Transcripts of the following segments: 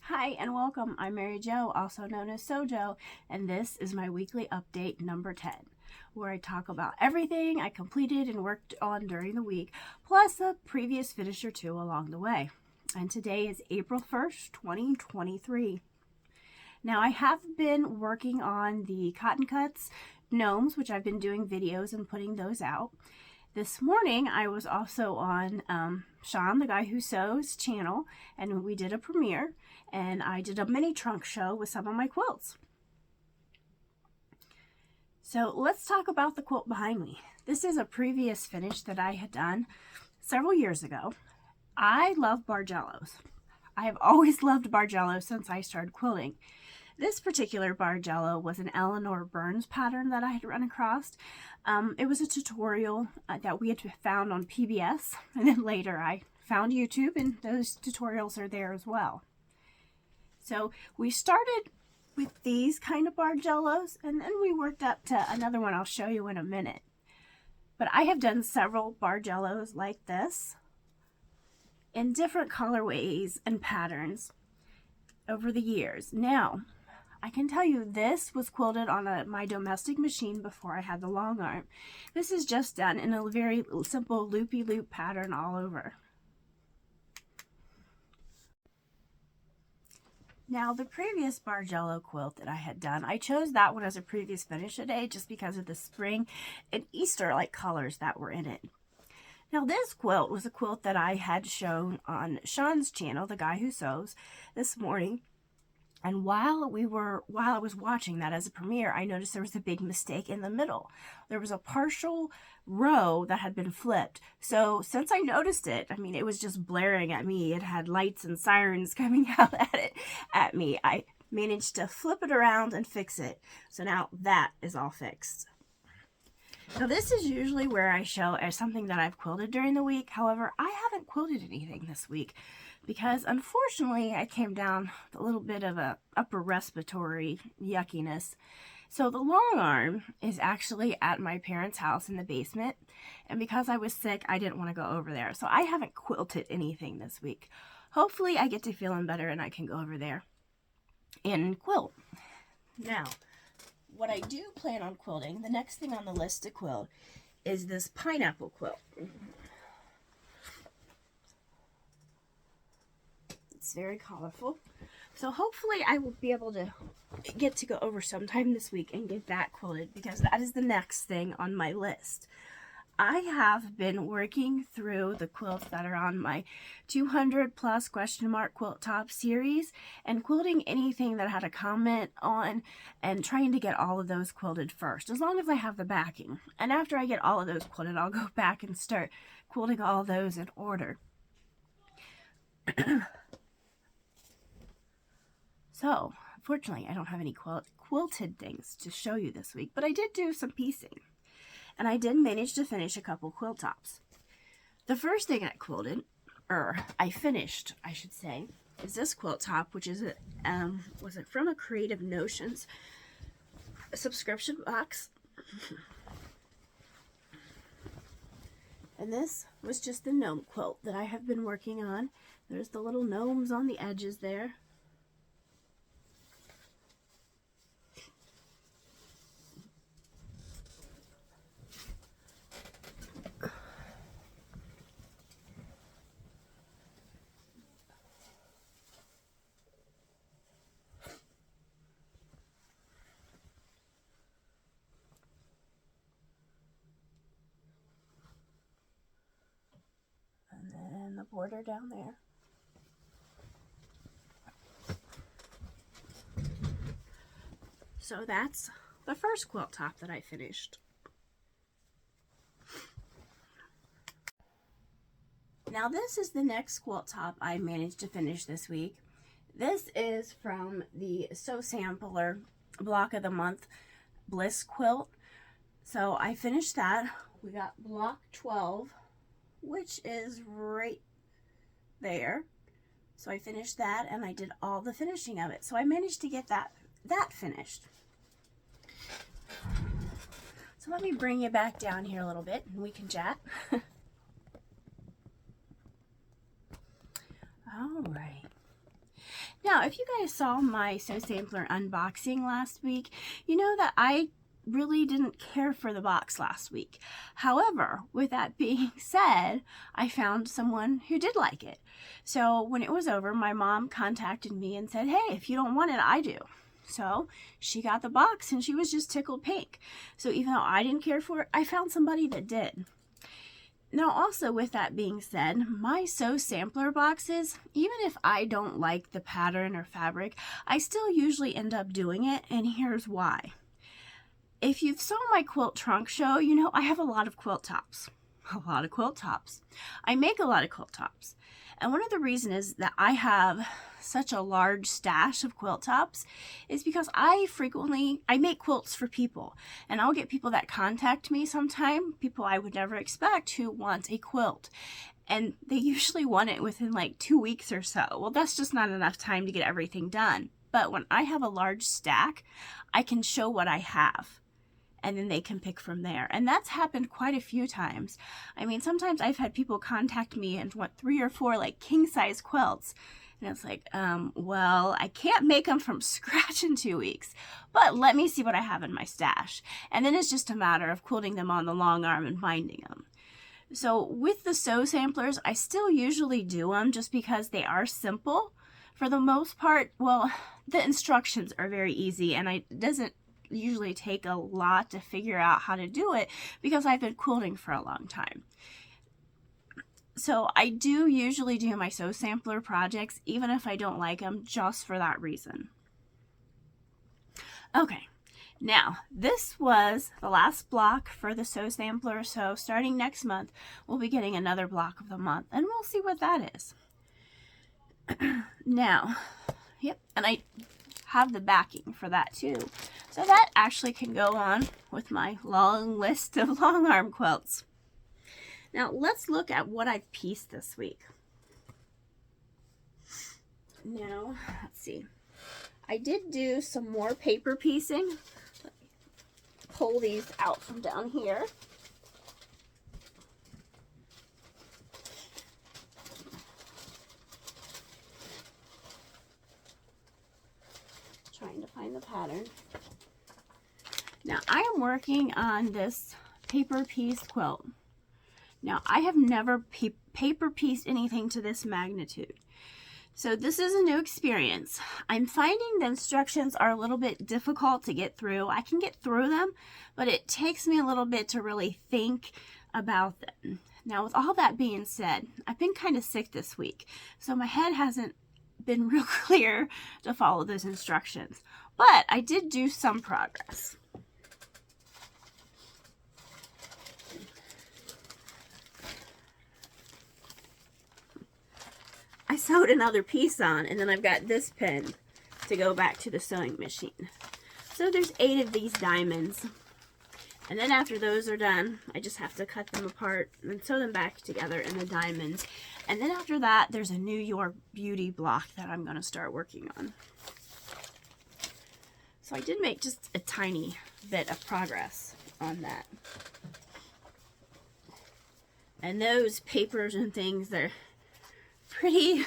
Hi and welcome. I'm Mary Jo, also known as Sojo, and this is my weekly update number 10, where I talk about everything I completed and worked on during the week, plus a previous finish or two along the way. And today is April 1st, 2023. Now I have been working on the Cotton Cuts Gnomes, which I've been doing videos and putting those out. This morning I was also on Sean, the guy who sews, channel, and we did a premiere, and I did a mini trunk show with some of my quilts. So let's talk about the quilt behind me. This is a previous finish that I had done several years ago. I love bargellos. I have always loved bargellos since I started quilting. This particular bargello was an Eleanor Burns pattern that I had run across. It was a tutorial that we had found on PBS, and then later I found YouTube, and those tutorials are there as well. So we started with these kind of bargellos, and then we worked up to another one I'll show you in a minute. But I have done several bargellos like this in different colorways and patterns over the years. Now, I can tell you this was quilted on my domestic machine before I had the long arm. This is just done in a very simple loopy-loop pattern all over. Now, the previous bargello quilt that I had done, I chose that one as a previous finish today just because of the spring and Easter-like colors that were in it. Now, this quilt was a quilt that I had shown on Sean's channel, the guy who sews, this morning. And while I was watching that as a premiere, I noticed there was a big mistake in the middle. There was a partial row that had been flipped. So since I noticed it, I mean, it was just blaring at me. It had lights and sirens coming out at me. I managed to flip it around and fix it. So now that is all fixed. Now this is usually where I show as something that I've quilted during the week. However, I haven't quilted anything this week because unfortunately I came down with a little bit of a upper respiratory yuckiness. So the long arm is actually at my parents' house in the basement, and because I was sick, I didn't want to go over there. So I haven't quilted anything this week. Hopefully I get to feeling better and I can go over there and quilt. Now, what I do plan on quilting, the next thing on the list to quilt, is this pineapple quilt. It's very colorful. So hopefully I will be able to get to go over sometime this week and get that quilted, because that is the next thing on my list. I have been working through the quilts that are on my 200 plus question mark quilt top series and quilting anything that I had a comment on and trying to get all of those quilted first, as long as I have the backing. And after I get all of those quilted, I'll go back and start quilting all of those in order. So, unfortunately, I don't have any quilted things to show you this week, but I did do some piecing. And I did manage to finish a couple quilt tops. The first thing I quilted, or I finished, I should say, is this quilt top, which is was it from a Creative Notions subscription box. And this was just the gnome quilt that I have been working on. There's the little gnomes on the edges there. And the border down there. So that's the first quilt top that I finished. Now this is the next quilt top I managed to finish this week. This is from the Sew Sampler Block of the Month Bliss quilt. So I finished that. We got block 12, which is right there. So I finished that and I did all the finishing of it. So I managed to get that finished. So let me bring you back down here a little bit and we can chat. All right. Now, if you guys saw my Sew Sampler unboxing last week, you know that I really didn't care for the box last week. However, with that being said, I found someone who did like it. So when it was over, my mom contacted me and said, hey, if you don't want it, I do. So she got the box and she was just tickled pink. So even though I didn't care for it, I found somebody that did. Now also, with that being said, my Sew Sampler boxes, even if I don't like the pattern or fabric, I still usually end up doing it, and here's why. If you've saw my quilt trunk show, you know I have a lot of quilt tops. A lot of quilt tops. I make a lot of quilt tops. And one of the reasons is that I have such a large stash of quilt tops is because I make quilts for people. And I'll get people that contact me sometime, people I would never expect, who want a quilt. And they usually want it within like 2 weeks or so. Well, that's just not enough time to get everything done. But when I have a large stack, I can show what I have. And then they can pick from there. And that's happened quite a few times. I mean, sometimes I've had people contact me and want 3 or 4 like king size quilts. And it's like, well, I can't make them from scratch in 2 weeks, but let me see what I have in my stash. And then it's just a matter of quilting them on the long arm and binding them. So with the Sew Samplers, I still usually do them just because they are simple. For the most part, well, the instructions are very easy, and it doesn't usually take a lot to figure out how to do it because I've been quilting for a long time. So I do usually do my Sew Sampler projects even if I don't like them, just for that reason. Okay, now this was the last block for the Sew Sampler, so starting next month we'll be getting another block of the month, and we'll see what that is. Now, yep, and I have the backing for that too. So that actually can go on with my long list of long arm quilts. Now let's look at what I've pieced this week. Now, let's see. I did do some more paper piecing. Let me pull these out from down here. Trying to find the pattern. Now I am working on this paper piece quilt. Now I have never paper pieced anything to this magnitude. So this is a new experience. I'm finding the instructions are a little bit difficult to get through. I can get through them, but it takes me a little bit to really think about them. Now with all that being said, I've been kind of sick this week, so my head hasn't been real clear to follow those instructions, but I did do some progress. I sewed another piece on, and then I've got this pin to go back to the sewing machine. So there's 8 of these diamonds, and then after those are done, I just have to cut them apart and sew them back together in the diamonds. And then after that, there's a New York Beauty block that I'm going to start working on. So I did make just a tiny bit of progress on that. And those papers and things, they're pretty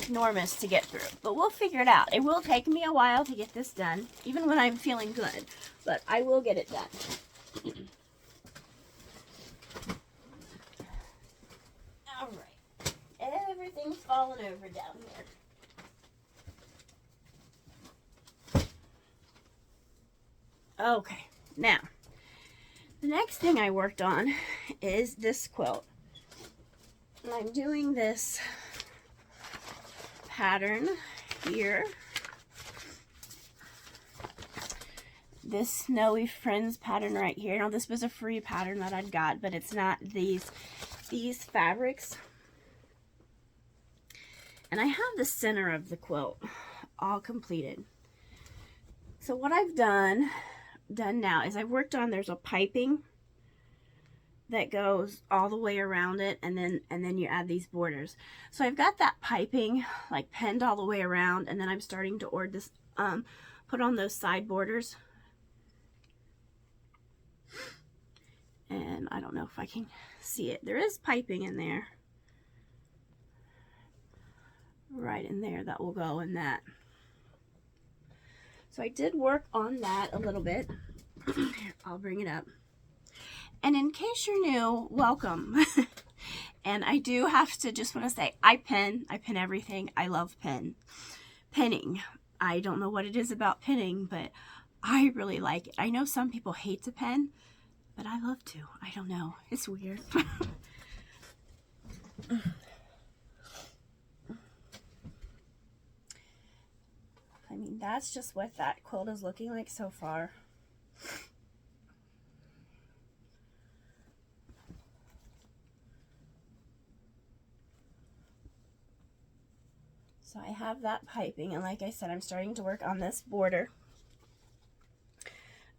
enormous to get through. But we'll figure it out. It will take me a while to get this done, even when I'm feeling good. But I will get it done. Alright. Everything's falling over down here. Okay. Now, the next thing I worked on is this quilt. And I'm doing this pattern here. This Snowy Friends pattern right here. Now this was a free pattern that I'd got, but it's not these fabrics. And I have the center of the quilt all completed. So what I've done now is I've worked on, there's a piping that goes all the way around it, and then you add these borders. So I've got that piping like pinned all the way around, and then I'm starting to order this put on those side borders. And I don't know if I can see it. There is piping in there right in there that will go in that. So I did work on that a little bit. Here, I'll bring it up. And in case you're new, welcome. And I do have to just want to say, I pin everything. I love pinning. I don't know what it is about pinning, but I really like it. I know some people hate to pin, but I love to. I don't know. It's weird. I mean, that's just what that quilt is looking like so far. So I have that piping, and like I said, I'm starting to work on this border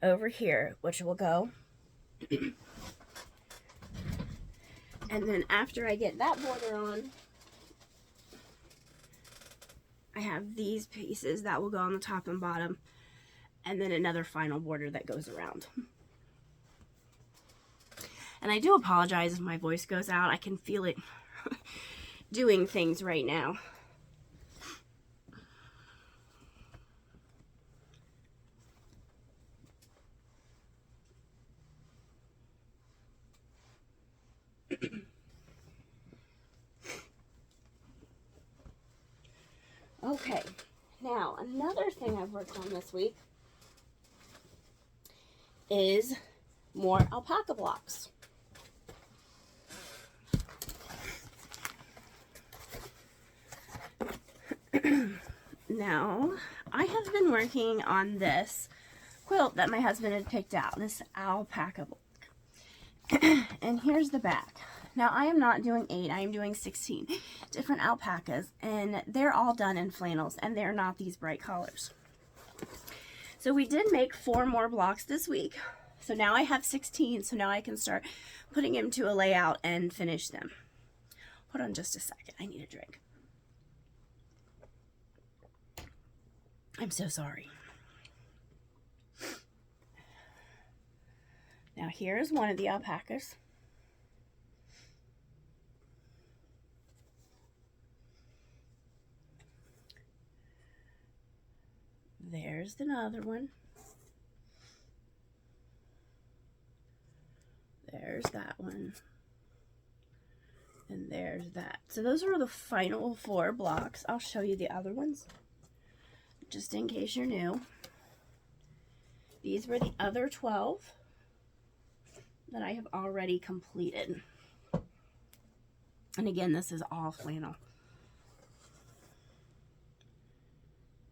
over here, which will go. And then after I get that border on, I have these pieces that will go on the top and bottom, and then another final border that goes around. And I do apologize if my voice goes out. I can feel it doing things right now. Okay, now another thing I've worked on this week is more alpaca blocks. Now, I have been working on this quilt that my husband had picked out, this alpaca block. And here's the back. Now, I am not doing 8, I am doing 16 different alpacas, and they're all done in flannels, and they're not these bright colors. So we did make 4 more blocks this week. So now I have 16, so now I can start putting them to a layout and finish them. Hold on just a second, I need a drink. I'm so sorry. Now here's one of the alpacas. There's another one. There's that one. And there's that. So those are the final 4 blocks. I'll show you the other ones, just in case you're new. These were the other 12 that I have already completed. And again, this is all flannel.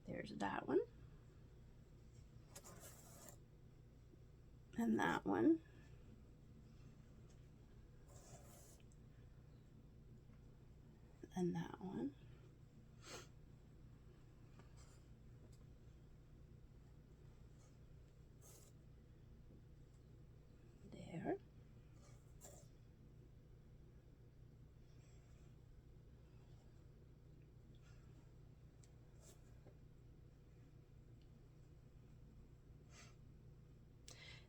There's that one. And that one. And that one. There.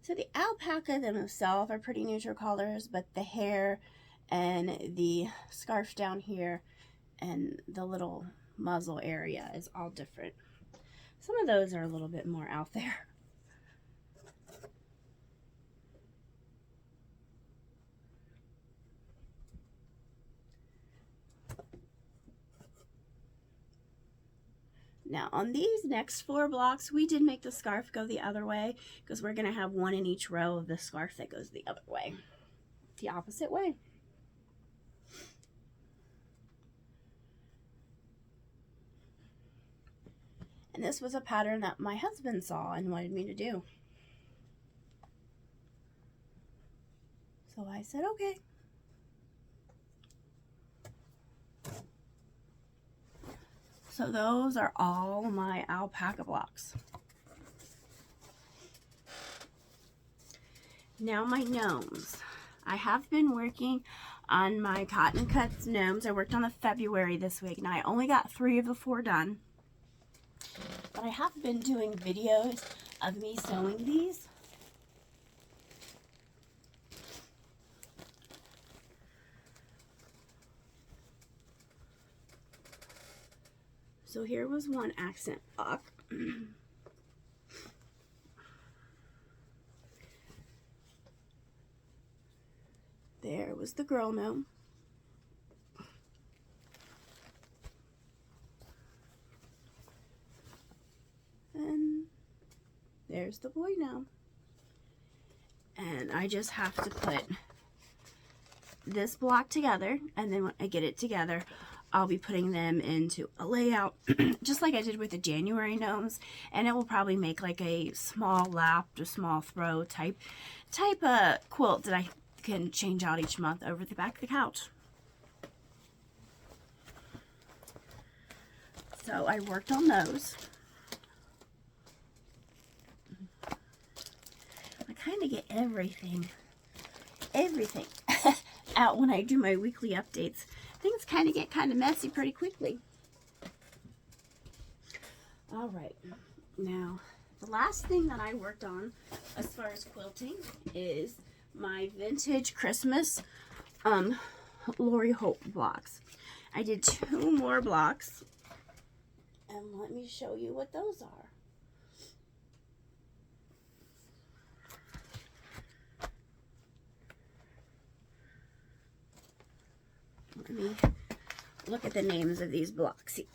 So the alpaca themselves are pretty neutral colors, but the hair and the scarf down here and the little muzzle area is all different. Some of those are a little bit more out there. Now on these next 4 blocks, we did make the scarf go the other way because we're going to have one in each row of the scarf that goes the other way, the opposite way. And this was a pattern that my husband saw and wanted me to do. So I said, okay. So those are all my alpaca blocks. Now my gnomes. I have been working on my Cotton Cuts gnomes. I worked on the February this week. Now I only got 3 of the 4 done. But I have been doing videos of me sewing these. So here was one accent block. There was the girl gnome. And there's the boy gnome. And I just have to put this block together, and then when I get it together, I'll be putting them into a layout just like I did with the January gnomes, and it will probably make like a small lap or small throw type quilt that I can change out each month over the back of the couch. So I worked on those. I kind of get everything out when I do my weekly updates. Things kind of get kind of messy pretty quickly. All right, now the last thing that I worked on as far as quilting is my vintage Christmas Lori Hope blocks. I did 2 more blocks, and let me show you what those are. Let me look at the names of these blocks here.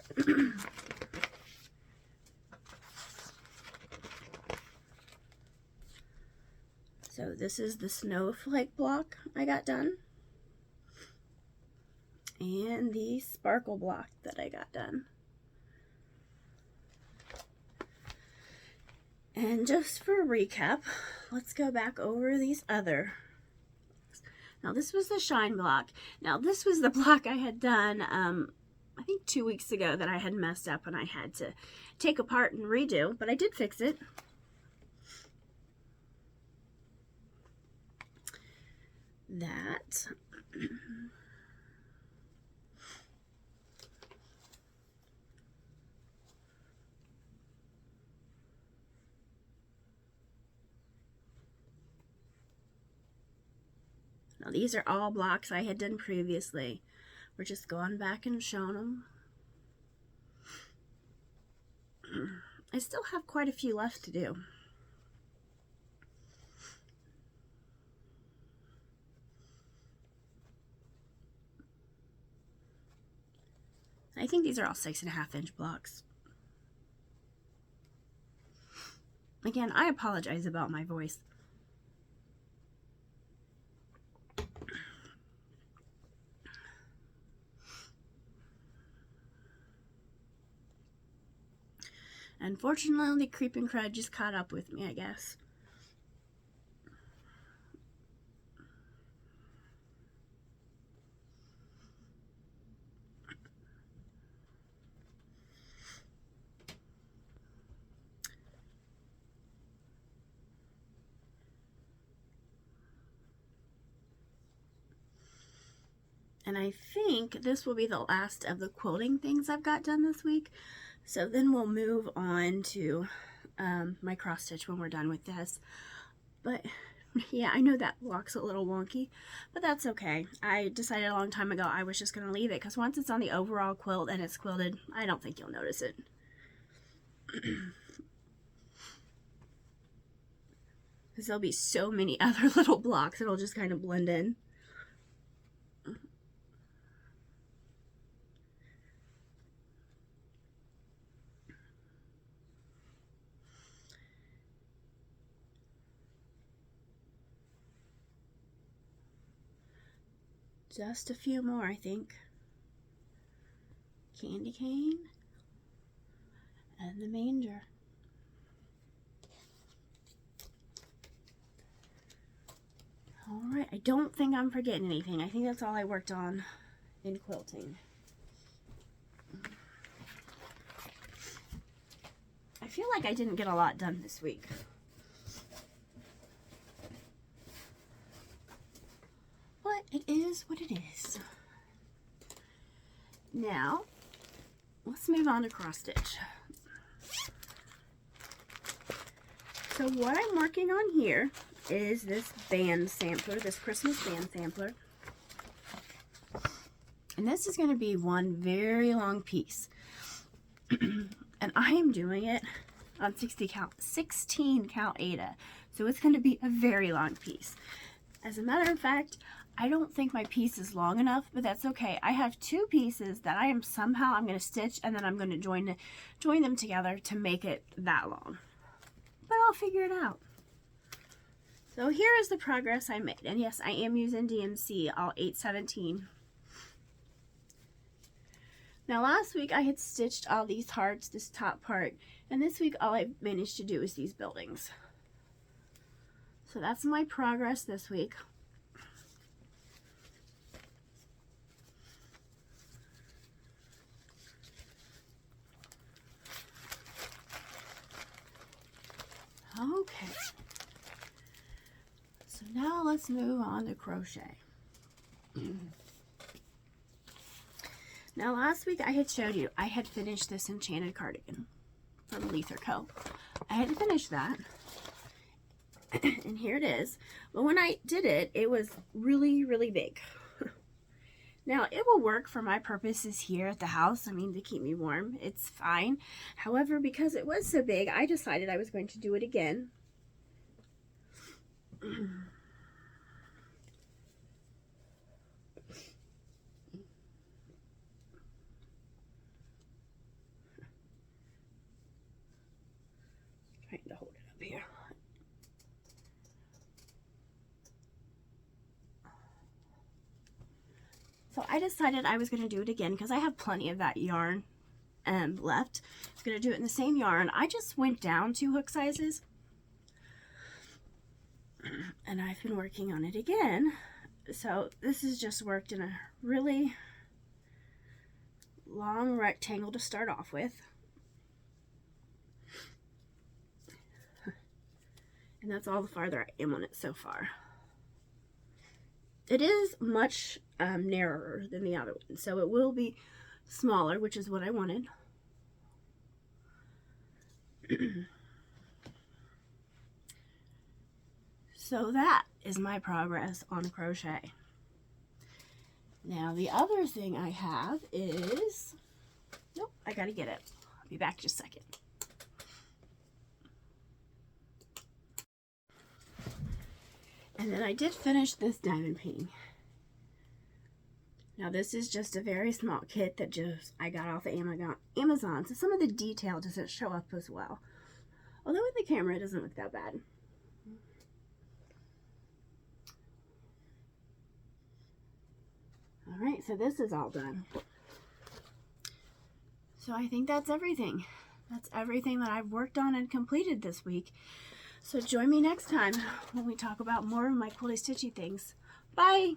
So this is the snowflake block I got done, and the sparkle block that I got done. And just for a recap, let's go back over these other. Now this was the shine block. Now this was the block I had done, I think 2 weeks ago, that I had messed up and I had to take apart and redo, but I did fix it. That. Now these are all blocks I had done previously. We're just going back and showing them. I still have quite a few left to do. I think these are all 6.5-inch blocks. Again, I apologize about my voice. Unfortunately, the creeping crud just caught up with me, I guess. And I think this will be the last of the quilting things I've got done this week. So then we'll move on to my cross stitch when we're done with this. But yeah, I know that block's a little wonky, but that's okay. I decided a long time ago I was just going to leave it, because once it's on the overall quilt and it's quilted, I don't think you'll notice it. Because there'll be so many other little blocks, it'll just kind of blend in. Just a few more, I think. Candy cane and the manger. Alright, I don't think I'm forgetting anything. I think that's all I worked on in quilting. I feel like I didn't get a lot done this week. But it is what it is. Now, let's move on to cross stitch. So what I'm working on here is this band sampler, this Christmas band sampler. And this is going to be one very long piece. And I am doing it on 16 count Aida. So it's going to be a very long piece. As a matter of fact, I don't think my piece is long enough, but that's okay. I have 2 pieces that I'm going to stitch, and then I'm going to join them together to make it that long. But I'll figure it out. So here is the progress I made. And yes, I am using DMC all 817. Now last week I had stitched all these hearts, this top part, and this week all I managed to do is these buildings. So that's my progress this week. Okay. So now let's move on to crochet. Now last week I had showed you I had finished this enchanted cardigan from Lether Co. I had finished that. And here it is. But when I did it, it was really, really big. Now, it will work for my purposes here at the house. I mean, to keep me warm, it's fine. However, because it was so big, I decided I was going to do it again. Trying to hold it up here. So I decided I was going to do it again because I have plenty of that yarn left. I was going to do it in the same yarn. I just went down 2 hook sizes. And I've been working on it again. So this is just worked in a really long rectangle to start off with. And that's all the farther I am on it so far. It is much narrower than the other one, so it will be smaller, which is what I wanted. So that is my progress on crochet. Now the other thing I have is, nope, I gotta get it. I'll be back just a second. And then I did finish this diamond painting. Now this is just a very small kit that I got off of Amazon, so some of the detail doesn't show up as well. Although in the camera it doesn't look that bad. Alright, so this is all done. So I think that's everything. That's everything that I've worked on and completed this week. So join me next time when we talk about more of my quilty stitchy things. Bye!